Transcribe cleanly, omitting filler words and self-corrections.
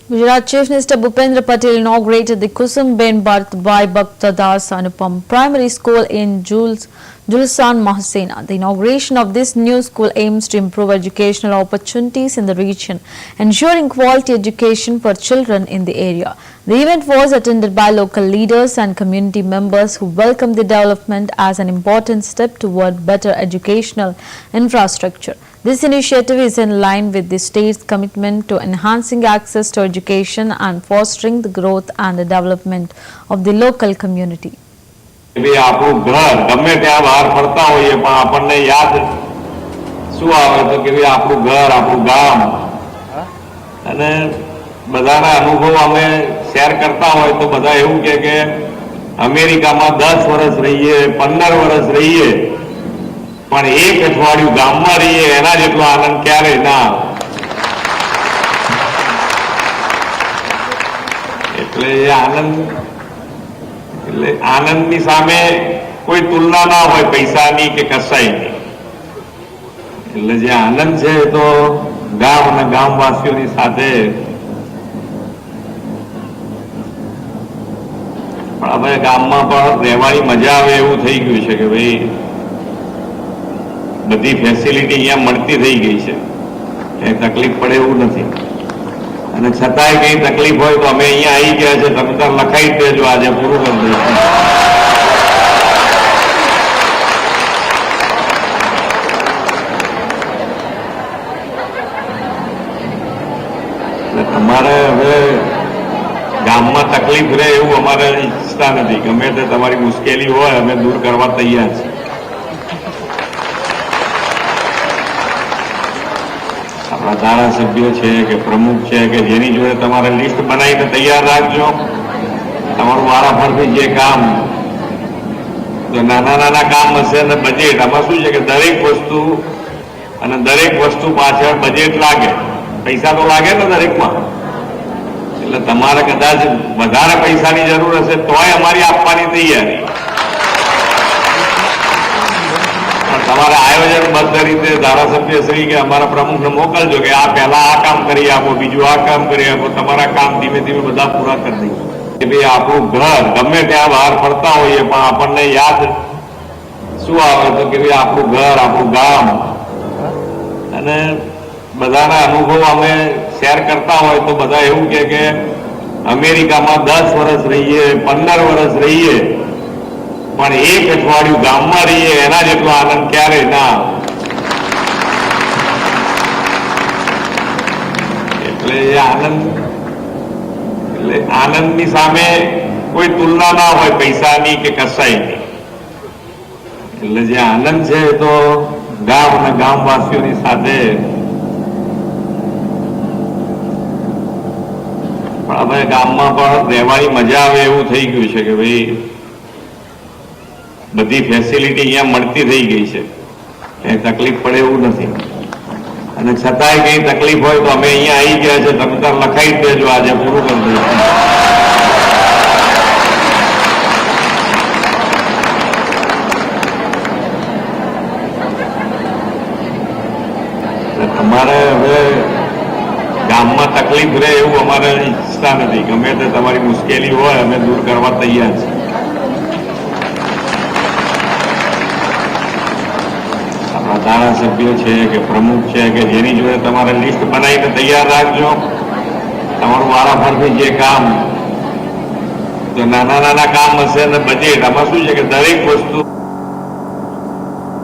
Gujarat Chief Minister Bhupendra Patel inaugurated the Kusumben Bhartbhai Bhaktadas Anupam Primary School in Julsan Mahasena. The inauguration of this new school aims to improve educational opportunities in the region, ensuring quality education for children in the area. The event was attended by local leaders and community members who welcomed the development as an important step toward better educational infrastructure. This initiative is in line with the state's commitment to enhancing access to education and fostering the growth and the development of the local community. આપણું ઘર ગમે ત્યાં બહાર ફરતા હોઈએ પણ આપણને યાદ શું આવે તો કે આપણું ઘર આપણું ગામ અને બધાના અનુભવ અમે શેર કરતા હોય તો બધા એવું કે અમેરિકામાં 10 વર્ષ રહીએ 15 વર્ષ રહીએ પણ એક અઠવાડિયું ગામમાં રહીએ એના જેટલો આનંદ ક્યારેય ના આવે. એટલે આનંદની સામે કોઈ તુલના ના હોય પૈસાની કે કશાયની. એટલે જે આનંદ છે તો ગામ અને ગામવાસીઓની સાથે પણ હવે ગામમાં પણ રહેવાની મજા આવે એવું થઈ ગયું છે કે ભાઈ બધી ફેસિલિટી અહીંયા મળતી થઈ ગઈ છે, કઈ તકલીફ પડે એવું નથી. અને છતાંય કઈ તકલીફ હોય તો અમે અહીંયા આવી ગયા છે, તમે તાર લખાઈ જ દેજો, આજે પૂરું કરી દઈશું. એટલે તમારે હવે ગામમાં તકલીફ રહે એવું અમારે ઈચ્છતા નથી. ગમે તે તમારી મુશ્કેલી હોય અમે દૂર કરવા તૈયાર છીએ. આપણા ધારાસભ્ય છે કે પ્રમુખ છે કે જેની જોડે તમારે લિસ્ટ બનાવીને તૈયાર રાખજો. તમારું વારાફરતી જે કામ નાના નાના કામ હશે અને બજેટ, આમાં શું છે કે દરેક વસ્તુ પાછળ બજેટ લાગે, પૈસા તો લાગે ને દરેકમાં. એટલે તમારે કદાચ વધારે પૈસાની જરૂર હશે તોય અમારી આપવાની તૈયારી. તમારે આયોજનબદ્ધ રીતે ધારાસભ્યશ્રી કે અમારા પ્રમુખને મોકલજો કે આ પહેલા આ કામ કરી આપો, બીજું આ કામ કરી આપો. તમારા કામ ધીમે ધીમે બધા પૂરા કરી દઈશું. કે ભાઈ આપણું ઘર ગમે ત્યાં બહાર ફરતા હોઈએ પણ આપણને યાદ શું આવે તો કે ભાઈ આપણું ઘર આપણું ગામ અને બધાના અનુભવ અમે શેર કરતા હોય તો બધા એવું કે અમેરિકામાં 10 વર્ષ રહીએ 15 વર્ષ રહીએ પણ એક અઠવાડિયું ગામમાં રહીએ એના જેટલો આનંદ ક્યારેય ના આવે. એટલે આનંદની સામે કોઈ તુલના ના હોય પૈસાની કે કશાયની. એટલે જે આનંદ છે તો ગામ અને ગામવાસીઓની સાથે પણ હવે ગામમાં પણ રહેવાની મજા આવે એવું થઈ ગયું છે કે ભાઈ બધી ફેસિલિટી અહીંયા મળતી થઈ ગઈ છે, કઈ તકલીફ પડે એવું નથી. અને છતાંય કઈ તકલીફ હોય તો અમે અહીંયા આવી ગયા છે, તમે તાર લખાઈ જ દેજો, આજે પૂરું કરી દઈશું. તમારે હવે ગામમાં તકલીફ રહે એવું અમારે ઈચ્છતા નથી. ગમે તે તમારી મુશ્કેલી હોય અમે દૂર કરવા તૈયાર છીએ. આપણા ધારાસભ્ય છે કે પ્રમુખ છે કે જેની જોડે તમારે લિસ્ટ બનાવીને તૈયાર રાખજો. તમારું વારાફરતી જે કામ નાના નાના કામ હશે અને બજેટ, આમાં શું છે કે દરેક વસ્તુ